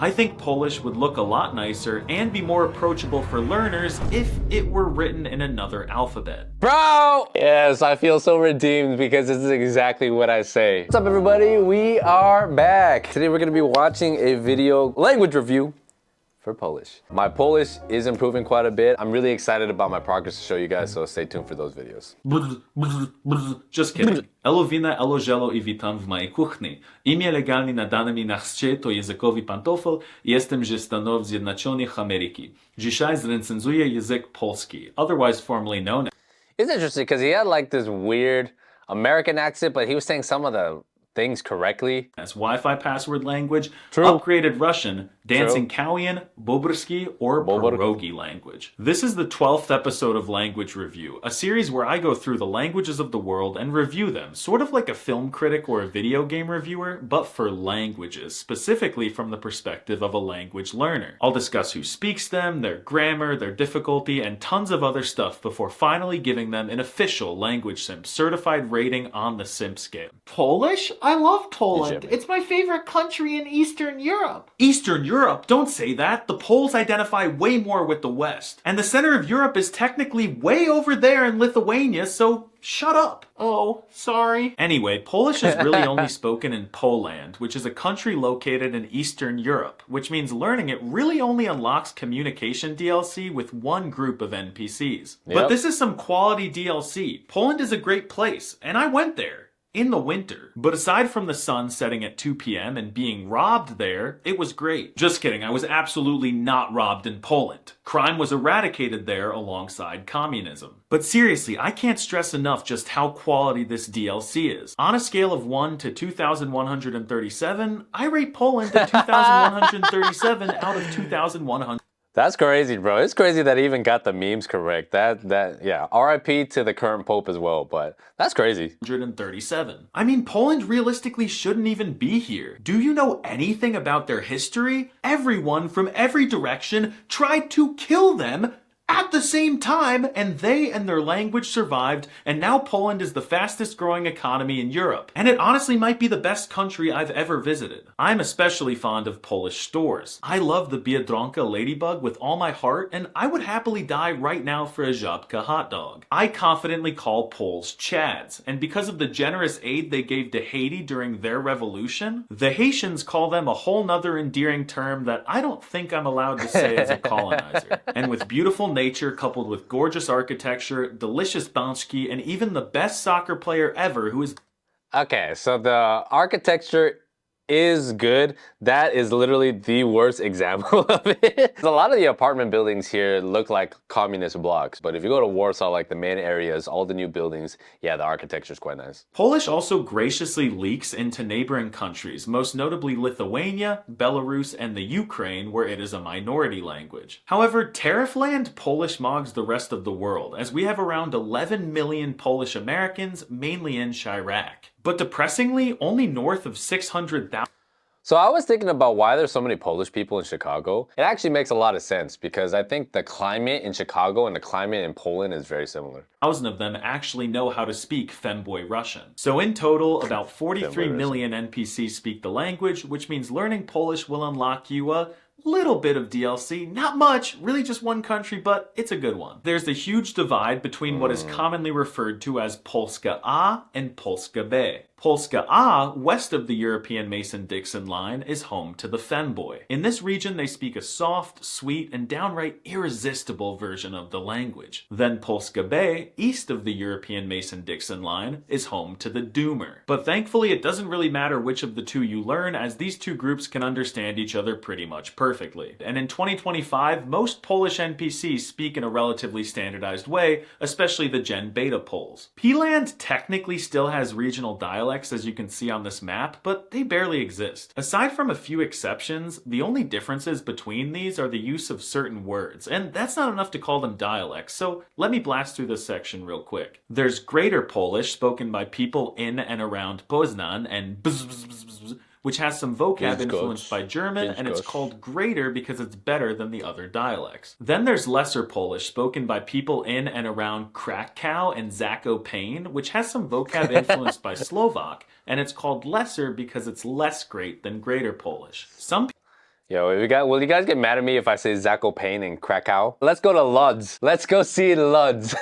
I think Polish would look a lot nicer and be more approachable for learners if it were written in another alphabet. Bro! Yes, I feel so redeemed because this is exactly what I say. What's up, everybody? We are back. Today we're gonna be watching a video language review for Polish. My Polish is improving quite a bit. I'm really excited about my progress to show you guys, so stay tuned for those videos. Just kidding. Elo wina, elo żelo I witam w mojej kuchni. Imię legalnie nadane mi na chrzcie to językowy pantofel. Jestem ze Stanów Zjednoczonych Ameryki. Dzisiaj zrecenzuję język polski, otherwise formerly known as... It's interesting because he had like this weird American accent, but he was saying some of the things correctly. As Wi-Fi password language, True. upgraded Russian, dancing Kowian, Bobrski, or Pierogi language. This is the 12th episode of Language Review, a series where I go through the languages of the world and review them, sort of like a film critic or a video game reviewer, but for languages, specifically from the perspective of a language learner. I'll discuss who speaks them, their grammar, their difficulty, and tons of other stuff before finally giving them an official Language SIMP certified rating on the SIMP scale. Polish? I love Poland. Egypt. It's my favorite country in Eastern Europe. Eastern Europe? Don't say that. The Poles identify way more with the West. And the center of Europe is technically way over there in Lithuania, so shut up. Oh, sorry. Anyway, Polish is really only spoken in Poland, which is a country located in Eastern Europe, which means learning it really only unlocks communication DLC with one group of NPCs. But this is some quality DLC. Poland is a great place, and I went there. In the winter. But aside from the sun setting at 2 p.m. and being robbed there, it was great. Just kidding, I was absolutely not robbed in Poland. Crime was eradicated there alongside communism. But seriously, I can't stress enough just how quality this DLC is. On a scale of 1 to 2,137, I rate Poland a 2,137 out of 2,100. That's crazy, bro. It's crazy that he even got the memes correct. Yeah. RIP to the current pope as well, but that's crazy. 137. I mean, Poland realistically shouldn't even be here. Do you know anything about their history? Everyone from every direction tried to kill them at the same time, and they and their language survived, and now Poland is the fastest growing economy in Europe. And it honestly might be the best country I've ever visited. I'm especially fond of Polish stores. I love the Biedronka ladybug with all my heart, and I would happily die right now for a Żabka hot dog. I confidently call Poles Chads, and because of the generous aid they gave to Haiti during their revolution, the Haitians call them a whole nother endearing term that I don't think I'm allowed to say as a colonizer. And with beautiful nature coupled with gorgeous architecture, delicious bączki, and even the best soccer player ever who is... Okay, so the architecture is good. That is literally the worst example of it. A lot of the apartment buildings here look like communist blocks, but if you go to Warsaw, like the main areas, all the new buildings, yeah, the architecture is quite nice. Polish also graciously leaks into neighboring countries, most notably Lithuania, Belarus, and the Ukraine, where it is a minority language. However, Tariffland Polish mogs the rest of the world, as we have around 11 million Polish Americans, mainly in Chirac. But depressingly, only north of 600,000. So I was thinking about why there's so many Polish people in Chicago. It actually makes a lot of sense because I think the climate in Chicago and the climate in Poland is very similar. Thousand of them actually know how to speak femboy Russian. So in total, about 43 million NPCs speak the language, which means learning Polish will unlock you a little bit of DLC, not much, really just one country, but it's a good one. There's a huge divide between what is commonly referred to as Polska A and Polska B. Polska A, west of the European Mason-Dixon line, is home to the femboy. In this region, they speak a soft, sweet, and downright irresistible version of the language. Then Polska B, east of the European Mason-Dixon line, is home to the doomer. But thankfully, it doesn't really matter which of the two you learn, as these two groups can understand each other pretty much perfectly. And in 2025, most Polish NPCs speak in a relatively standardized way, especially the Gen Beta Poles. P-land technically still has regional dialects, as you can see on this map, but they barely exist. Aside from a few exceptions, the only differences between these are the use of certain words, and that's not enough to call them dialects, so let me blast through this section real quick. There's Greater Polish, spoken by people in and around Poznan, and which has some vocab influenced by German, and it's called Greater because it's better than the other dialects. Then there's Lesser Polish, spoken by people in and around Krakow and Zakopane, which has some vocab influenced by Slovak, and it's called Lesser because it's less great than Greater Polish. Yo, will you guys get mad at me if I say Zakopane and Krakow? Let's go to Lodz. Let's go see Lodz.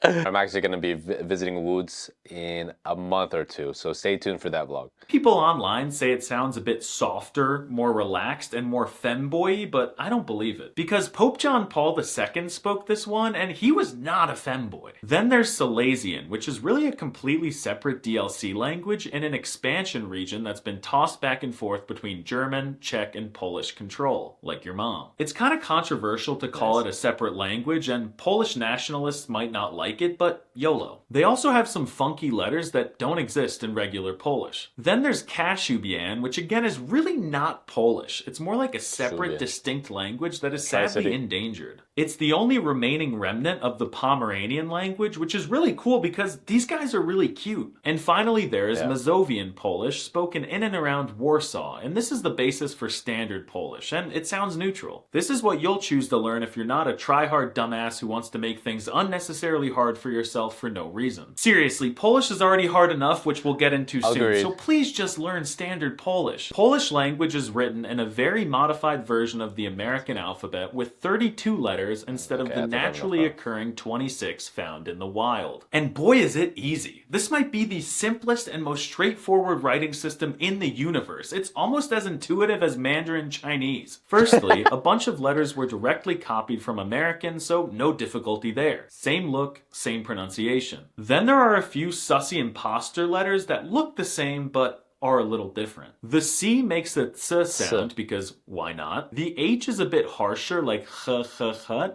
I'm actually going to be visiting Łódź in a month or two, so stay tuned for that vlog. People online say it sounds a bit softer, more relaxed, and more femboy-y, but I don't believe it. Because Pope John Paul II spoke this one, and he was not a femboy. Then there's Silesian, which is really a completely separate DLC language in an expansion region that's been tossed back and forth between German, Czech, and Polish control, like your mom. It's kind of controversial to call it a separate language, and Polish nationalists might not like it, but YOLO. They also have some funky letters that don't exist in regular Polish. Then there's Kashubian, which again is really not Polish. It's more like a separate, distinct language that is sadly endangered. It's the only remaining remnant of the Pomeranian language, which is really cool because these guys are really cute. And finally there is Mazovian Polish, spoken in and around Warsaw, and this is the basis for standard Polish, and it sounds neutral. This is what you'll choose to learn if you're not a try-hard dumbass who wants to make things unnecessarily hard for yourself for no reason. Seriously, Polish is already hard enough, which we'll get into soon, so please just learn standard Polish. Polish language is written in a very modified version of the American alphabet with 32 letters instead of the naturally occurring 26 found in the wild. And boy is it easy. This might be the simplest and most straightforward writing system in the universe. It's almost as intuitive as Mandarin Chinese. Firstly, a bunch of letters were directly copied from American, so no difficulty there. Same look, same pronunciation. Then there are a few sussy imposter letters that look the same but are a little different. The C makes a ts sound because why not? The H is a bit harsher like h,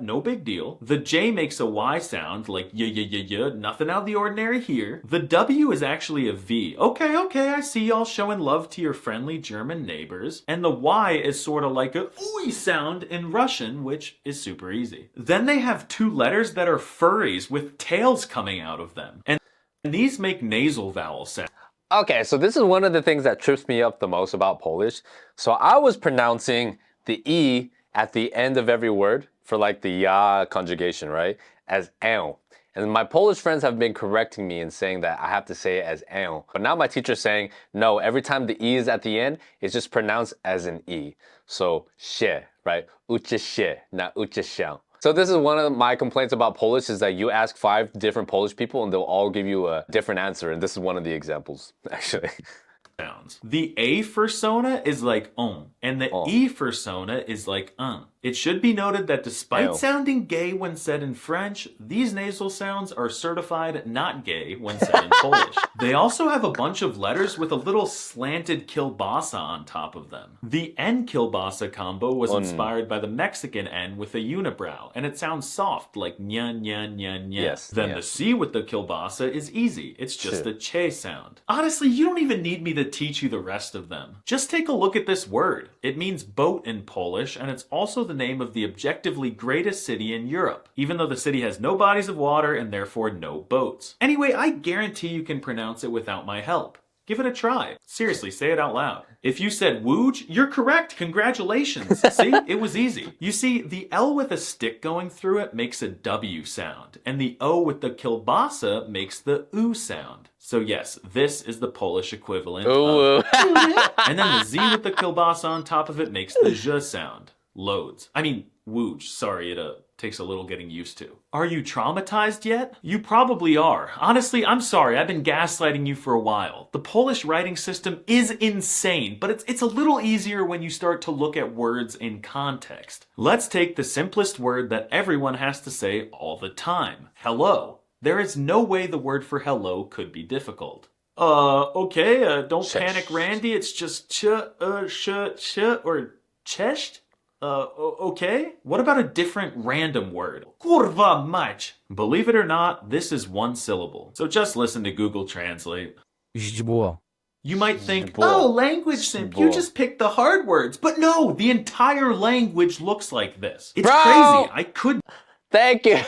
no big deal. The J makes a Y sound like y, nothing out of the ordinary here. The W is actually a V. Okay, I see y'all showing love to your friendly German neighbors. And the Y is sort of like a ooey sound in Russian, which is super easy. Then they have two letters that are furries with tails coming out of them. And these make nasal vowel sounds. Okay, so this is one of the things that trips me up the most about Polish. So I was pronouncing the E at the end of every word for like the ja conjugation, right? As ę. And my Polish friends have been correcting me and saying that I have to say it as ę. But now my teacher's saying, no, every time the E is at the end, it's just pronounced as an E. So się, right? Uczy się, not uczy się. So this is one of my complaints about Polish is that you ask 5 different Polish people and they'll all give you a different answer. And this is one of the examples, actually. The A for sona is like and the E for sona is like It should be noted that despite sounding gay when said in French, these nasal sounds are certified not gay when said in Polish. They also have a bunch of letters with a little slanted kielbasa on top of them. The N kielbasa combo was inspired by the Mexican N with a unibrow, and it sounds soft like nya nya nya nya. Yes, Then the C with the kielbasa is easy. It's just the che sound. Honestly, you don't even need me to teach you the rest of them. Just take a look at this word. It means boat in Polish, and it's also the name of the objectively greatest city in Europe, even though the city has no bodies of water and therefore no boats. Anyway, I guarantee you can pronounce it without my help. Give it a try. Seriously, say it out loud. If you said Łódź, you're correct. Congratulations. See, it was easy. You see, the L with a stick going through it makes a W sound, and the O with the kielbasa makes the U sound. So yes, this is the Polish equivalent of and then the Z with the kielbasa on top of it makes the zh sound. Loads. I mean, Łódź. Sorry, it takes a little getting used to. Are you traumatized yet? You probably are. Honestly, I'm sorry. I've been gaslighting you for a while. The Polish writing system is insane, but it's a little easier when you start to look at words in context. Let's take the simplest word that everyone has to say all the time. Hello. There is no way the word for hello could be difficult. Okay, don't panic, Randy. It's just ch, or chest? Okay. What about a different random word? Kurwa mać. Believe it or not, this is one syllable. So just listen to Google Translate. You might think, oh, language simp, you just picked the hard words. But no, the entire language looks like this. It's crazy. I could... Thank you.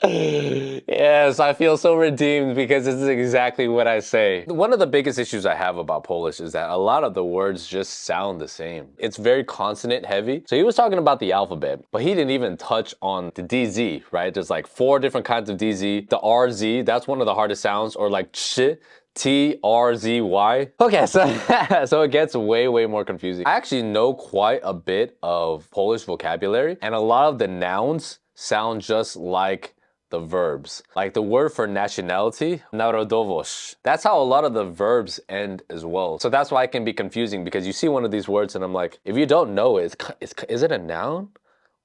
Yes, I feel so redeemed because this is exactly what I say. One of the biggest issues I have about Polish is that a lot of the words just sound the same. It's very consonant heavy. So he was talking about the alphabet, but he didn't even touch on the DZ, right? There's like 4 different kinds of DZ. The RZ, that's one of the hardest sounds, or like ch. TRZY. Okay, so it gets way more confusing. I actually know quite a bit of Polish vocabulary, and a lot of the nouns sound just like the verbs. Like the word for nationality, narodowość. That's how a lot of the verbs end as well. So that's why it can be confusing, because you see one of these words and I'm like, if you don't know it, is it a noun?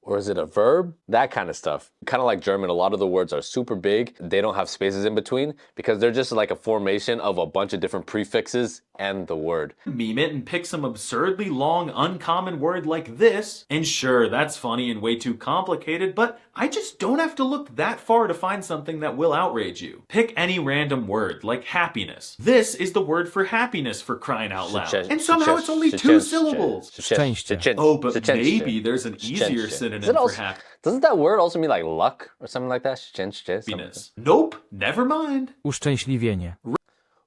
Or is it a verb? That kind of stuff. Kind of like German, a lot of the words are super big. They don't have spaces in between because they're just like a formation of a bunch of different prefixes and the word. Meme it and pick some absurdly long, uncommon word like this. And sure, that's funny and way too complicated, but I just don't have to look that far to find something that will outrage you. Pick any random word, like happiness. This is the word for happiness, for crying out loud. And somehow it's only 2 syllables. Szczęście. Oh, but maybe there's an easier synonym for Doesn't that word also mean like luck or something like that? happiness. Nope, never mind. Uszczęśliwienie.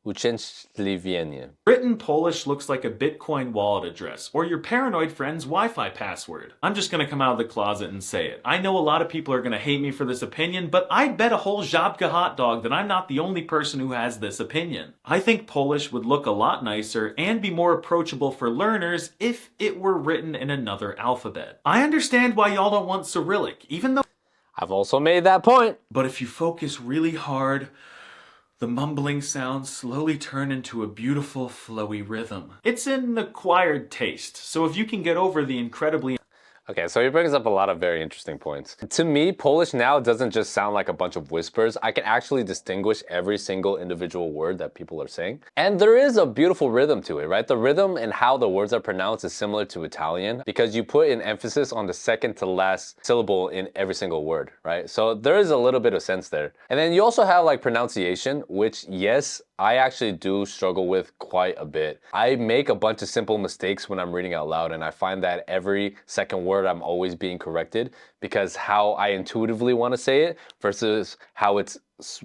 Uczęśliwienie. Written Polish looks like a Bitcoin wallet address or your paranoid friend's Wi-Fi password. I'm just gonna come out of the closet and say it. I know a lot of people are gonna hate me for this opinion, but I'd bet a whole Żabka hot dog that I'm not the only person who has this opinion. I think Polish would look a lot nicer and be more approachable for learners if it were written in another alphabet. I understand why y'all don't want Cyrillic, even though I've also made that point. But if you focus really hard, the mumbling sounds slowly turn into a beautiful, flowy rhythm. It's an acquired taste, so if you can get over the incredibly Okay, so he brings up a lot of very interesting points. To me, Polish now doesn't just sound like a bunch of whispers. I can actually distinguish every single individual word that people are saying. And there is a beautiful rhythm to it, right? The rhythm and how the words are pronounced is similar to Italian because you put an emphasis on the second to last syllable in every single word, right? So there is a little bit of sense there. And then you also have like pronunciation, which yes, I actually do struggle with quite a bit. I make a bunch of simple mistakes when I'm reading out loud, and I find that every second word I'm always being corrected because how I intuitively want to say it versus how it's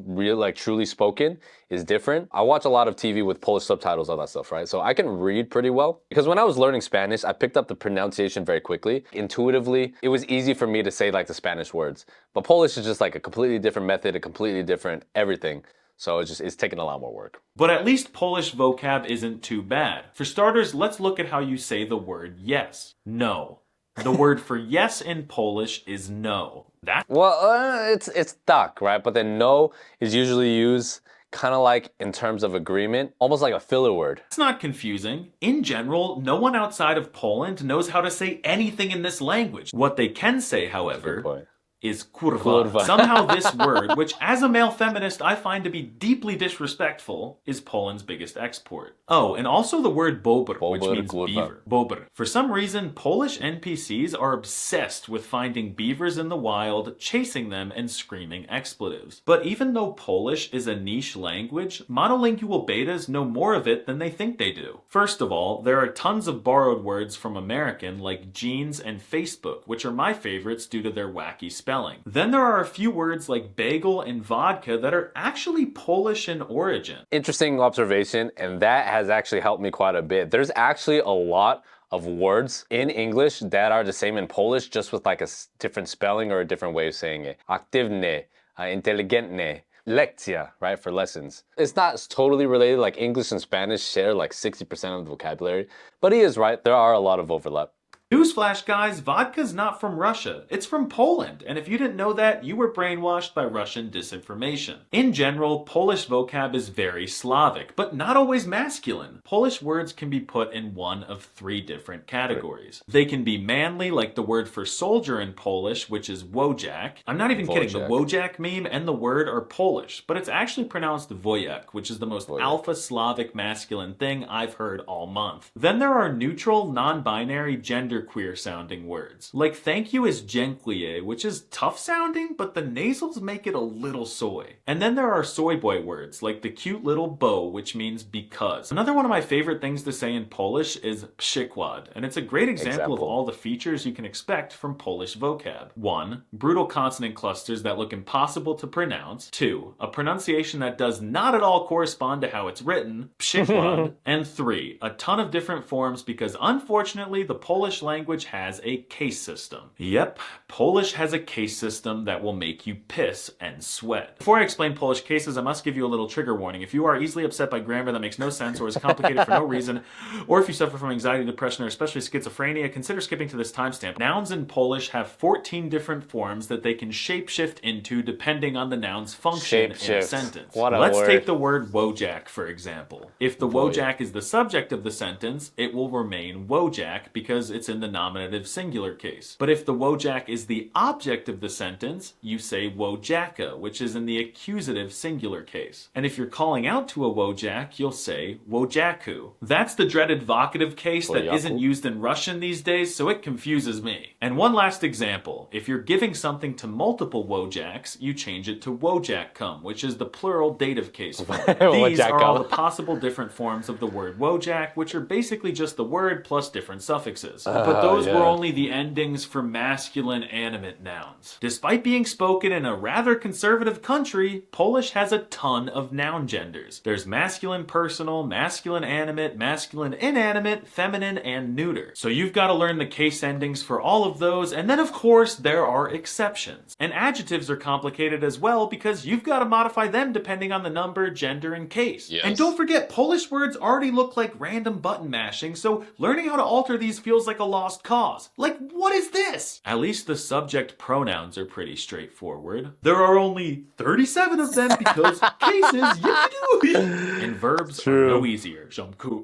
real, like truly spoken is different. I watch a lot of TV with Polish subtitles, all that stuff, right? So I can read pretty well because when I was learning Spanish, I picked up the pronunciation very quickly. Intuitively, it was easy for me to say like the Spanish words, but Polish is just like a completely different method, a completely different everything. So it's taking a lot more work. But at least Polish vocab isn't too bad. For starters, let's look at how you say the word yes. No. The word for yes in Polish is no. It's tak, right? But then no is usually used kind of like in terms of agreement, almost like a filler word. It's not confusing. In general, no one outside of Poland knows how to say anything in this language. What they can say, however, is kurwa. Somehow this word, which as a male feminist I find to be deeply disrespectful, is Poland's biggest export. Oh, and also the word bobr, which means beaver. Bobr. For some reason, Polish NPCs are obsessed with finding beavers in the wild, chasing them, and screaming expletives. But even though Polish is a niche language, monolingual betas know more of it than they think they do. First of all, there are tons of borrowed words from American like jeans and Facebook, which are my favorites due to their wacky spelling. Then there are a few words like bagel and vodka that are actually Polish in origin. Interesting observation, and that has actually helped me quite a bit. There's actually a lot of words in English that are the same in Polish, just with like a different spelling or a different way of saying it. Aktywny, inteligentny, lekcja, right, for lessons. It's not totally related, like English and Spanish share like 60% of the vocabulary, but he is right, there are a lot of overlap. Newsflash, guys, vodka's not from Russia. It's from Poland, and if you didn't know that, you were brainwashed by Russian disinformation. In general, Polish vocab is very Slavic, but not always masculine. Polish words can be put in one of 3 different categories. They can be manly, like the word for soldier in Polish, which is wojak. I'm not even kidding, the wojak meme and the word are Polish, but it's actually pronounced wojak, which is the most alpha Slavic masculine thing I've heard all month. Then there are neutral, non-binary, gender other queer sounding words. Like thank you is dziękuję, which is tough sounding, but the nasals make it a little soy. And then there are soy boy words, like the cute little bo, which means because. Another one of my favorite things to say in Polish is przykład, and it's a great example of all the features you can expect from Polish vocab. 1. Brutal consonant clusters that look impossible to pronounce. 2. A pronunciation that does not at all correspond to how it's written, przykład. And 3. A ton of different forms because unfortunately the Polish language has a case system. Yep, Polish has a case system that will make you piss and sweat. Before I explain Polish cases, I must give you a little trigger warning. If you are easily upset by grammar that makes no sense or is complicated for no reason, or if you suffer from anxiety, depression, or especially schizophrenia, consider skipping to this timestamp. Nouns in Polish have 14 different forms that they can shapeshift into depending on the noun's function in a sentence. Let's take the word wojak, for example. If the wojak is the subject of the sentence, it will remain wojak because it's in the nominative singular case. But if the wojak is the object of the sentence, you say wojaka, which is in the accusative singular case. And if you're calling out to a wojak, you'll say wojaku. That's the dreaded vocative case that isn't used in Russian these days, so it confuses me. And one last example. If you're giving something to multiple wojaks, you change it to wojakum, which is the plural dative case form. These are all the possible different forms of the word wojak, which are basically just the word plus different suffixes. But those were only the endings for masculine animate nouns. Despite being spoken in a rather conservative country, Polish has a ton of noun genders. There's masculine personal, masculine animate, masculine inanimate, feminine, and neuter. So you've got to learn the case endings for all of those, and then of course there are exceptions. And adjectives are complicated as well because you've got to modify them depending on the number, gender, and case. And don't forget, Polish words already look like random button mashing, so learning how to alter these feels like a lost cause. Like, what is this? At least the subject pronouns are pretty straightforward. There are only 37 of them because cases, yippee-doo! And verbs are no easier.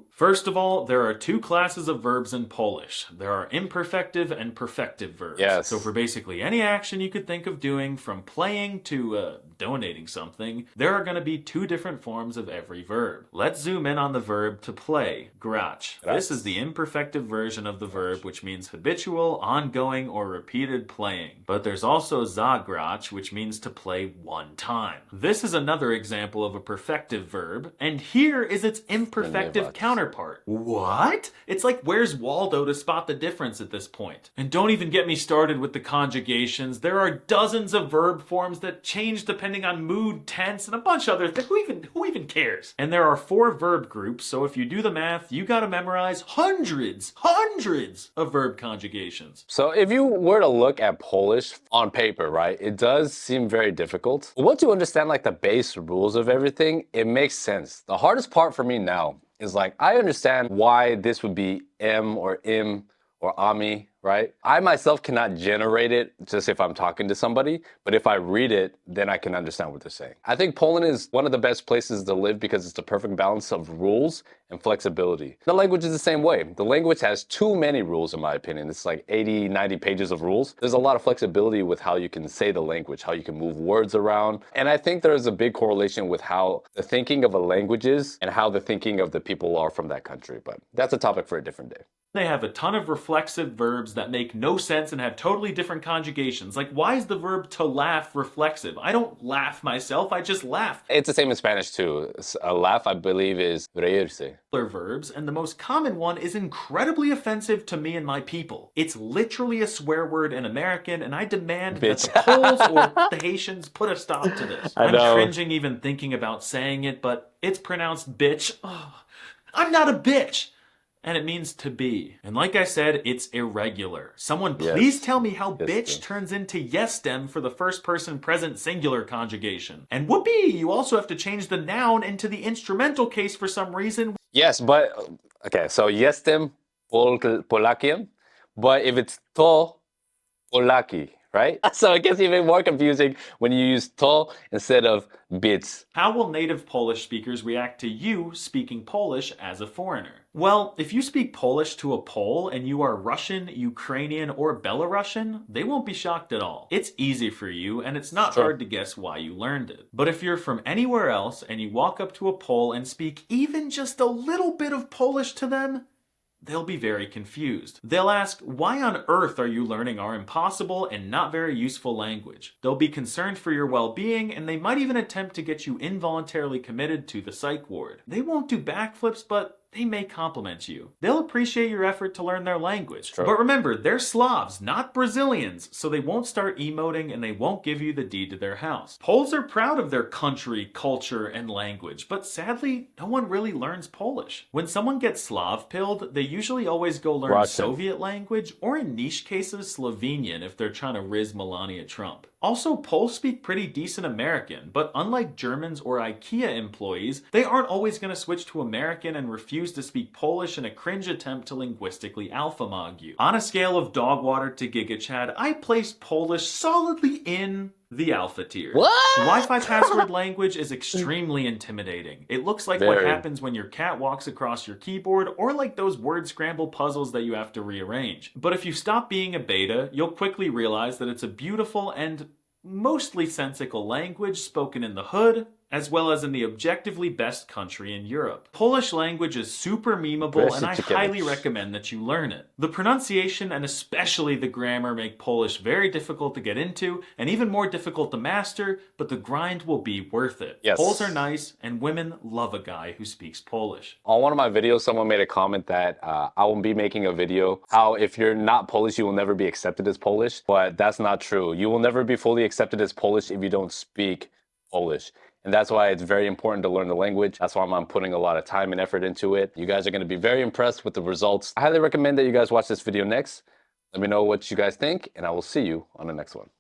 First of all, there are two classes of verbs in Polish. There are imperfective and perfective verbs. So for basically any action you could think of doing, from playing to donating something, there are going to be two different forms of every verb. Let's zoom in on the verb to play, grać. This is the imperfective version of the verb, which means habitual, ongoing, or repeated playing. But there's also zagrać, which means to play one time. This is another example of a perfective verb, and here is its imperfective counterpart. What? It's like Where's Waldo to spot the difference at this point. And don't even get me started with the conjugations. There are dozens of verb forms that change depending on mood, tense, and a bunch of other things. Who even cares? And there are 4 verb groups, so if you do the math, you gotta memorize hundreds of verb conjugations. So if you were to look at Polish on paper, right, it does seem very difficult. But once you understand like the base rules of everything, it makes sense. The hardest part for me now is like, I understand why this would be M or im or ami, right? I myself cannot generate it just if I'm talking to somebody, but if I read it, then I can understand what they're saying. I think Poland is one of the best places to live because it's the perfect balance of rules and flexibility. The language is the same way. The language has too many rules, in my opinion. It's like 80, 90 pages of rules. There's a lot of flexibility with how you can say the language, how you can move words around. And I think there's a big correlation with how the thinking of a language is and how the thinking of the people are from that country. But that's a topic for a different day. They have a ton of reflexive verbs that make no sense and have totally different conjugations. Like, why is the verb to laugh reflexive? I don't laugh myself, I just laugh. It's the same in Spanish too. A laugh, I believe, is reírse. Verbs, and the most common one is incredibly offensive to me and my people. It's literally a swear word in American, and I demand that the Poles or the Haitians put a stop to this. I'm cringing even thinking about saying it, but it's pronounced bitch. Oh, I'm not a bitch! And it means to be. And like I said, it's irregular. Someone please tell me how bitch turns into yes-stem for the first person present singular conjugation. And whoopee, you also have to change the noun into the instrumental case for some reason. Yes, but, okay, so jestem Polakiem, but if it's to Polaki, right? So it gets even more confusing when you use to instead of bits. How will native Polish speakers react to you speaking Polish as a foreigner? Well, if you speak Polish to a Pole and you are Russian, Ukrainian, or Belarusian, they won't be shocked at all. It's easy for you, and it's not hard to guess why you learned it. But if you're from anywhere else and you walk up to a Pole and speak even just a little bit of Polish to them, they'll be very confused. They'll ask, why on earth are you learning our impossible and not very useful language? They'll be concerned for your well-being, and they might even attempt to get you involuntarily committed to the psych ward. They won't do backflips, but they may compliment you. They'll appreciate your effort to learn their language. But remember, they're Slavs, not Brazilians, so they won't start emoting and they won't give you the deed to their house. Poles are proud of their country, culture, and language, but sadly, no one really learns Polish. When someone gets Slav-pilled, they usually always go learn Russian. Soviet language, or in niche cases, Slovenian if they're trying to riz Melania Trump. Also, Poles speak pretty decent American, but unlike Germans or IKEA employees, they aren't always going to switch to American and refuse to speak Polish in a cringe attempt to linguistically alphamog you. On a scale of dog water to Giga Chad, I placed Polish solidly in the alpha tier. What? Wi-Fi password language is extremely intimidating. It looks like what happens when your cat walks across your keyboard, or like those word scramble puzzles that you have to rearrange. But if you stop being a beta, you'll quickly realize that it's a beautiful and mostly sensical language spoken in the hood, as well as in the objectively best country in Europe. Polish language is super memeable, and I highly recommend that you learn it. The pronunciation and especially the grammar make Polish very difficult to get into, and even more difficult to master, but the grind will be worth it. Yes. Poles are nice, and women love a guy who speaks Polish. On one of my videos, someone made a comment that I will be making a video how if you're not Polish, you will never be accepted as Polish, but that's not true. You will never be fully accepted as Polish if you don't speak Polish. And that's why it's very important to learn the language. That's why I'm putting a lot of time and effort into it. You guys are going to be very impressed with the results. I highly recommend that you guys watch this video next. Let me know what you guys think, and I will see you on the next one.